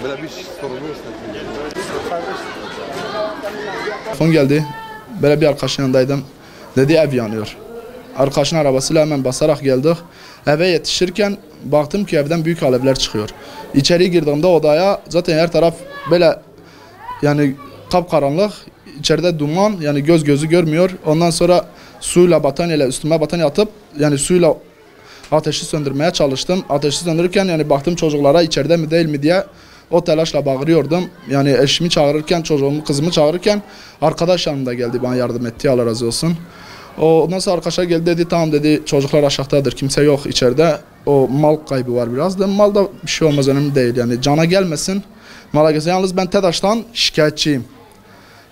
Böyle bir sorunu Telefon geldi. Böyle bir arkadaşın yanındaydım. Dedi ev yanıyor. Arkadaşın arabasıyla hemen basarak geldik. Eve yetişirken baktım ki evden büyük alevler çıkıyor. İçeri girdiğimde odaya zaten her taraf böyle yani kapkaranlık. İçeride duman, yani göz gözü görmüyor. Ondan sonra suyla battaniyeyle üstüme battaniye atıp yani suyla ateşi söndürmeye çalıştım. Ateşi söndürürken yani baktım çocuklara içeride mi değil mi diye o telaşla bağırıyordum. Yani eşimi çağırırken, çocuğumu, kızımı çağırırken arkadaş yanımda geldi, bana yardım etti, Allah razı olsun. Ondan sonra arkadaşa geldi, dedi tamam dedi, çocuklar aşağıdadır, kimse yok içeride. O mal kaybı var biraz da, mal da bir şey olmaz, önemli değil yani, cana gelmesin, mala gelsin. Yalnız ben TEDAŞ'tan şikayetçiyim.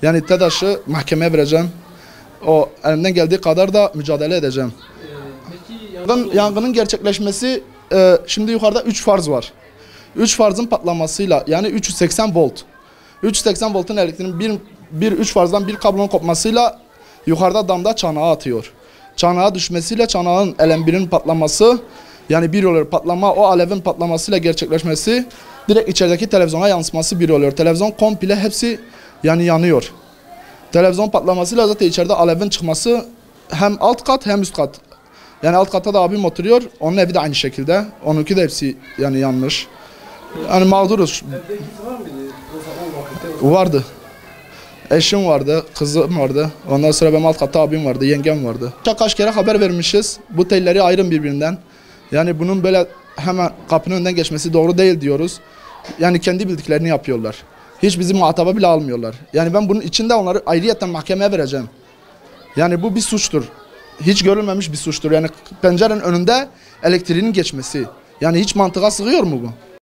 Yani TEDAŞ'ı mahkemeye vereceğim. O elimden geldiği kadar da mücadele edeceğim. Yangının gerçekleşmesi, şimdi yukarıda 3 farz var. 3 farzın patlamasıyla, yani 380 volt. 380 voltun elektriğinin 3 farzdan bir kablonun kopmasıyla yukarıda damda çanağa atıyor. Çanağa düşmesiyle çanağın LM1'in patlaması, yani bir oluyor patlama, o alevin patlamasıyla gerçekleşmesi, direkt içerideki televizyona yansıması bir oluyor. Televizyon komple hepsi yani yanıyor. Televizyon patlamasıyla zaten içeride alevin çıkması hem alt kat hem üst kat. Yani alt katta da abim oturuyor, onun evi de aynı şekilde. Onunki de hepsi yani yanmış. Yani mağduruz. Evde var mıydı? Vardı. Eşim vardı, kızım vardı. Ondan sonra benim alt katta abim vardı, yengem vardı. Kaç kere haber vermişiz. Bu telleri ayırın birbirinden. Yani bunun böyle hemen kapının önünden geçmesi doğru değil diyoruz. Yani kendi bildiklerini yapıyorlar. Hiç bizim muhataba bile almıyorlar. Yani ben bunun içinde onları ayrıyetten mahkemeye vereceğim. Yani bu bir suçtur. Hiç görülmemiş bir suçtur. Yani pencerenin önünde elektriğinin geçmesi. Yani hiç mantığa sığıyor mu bu?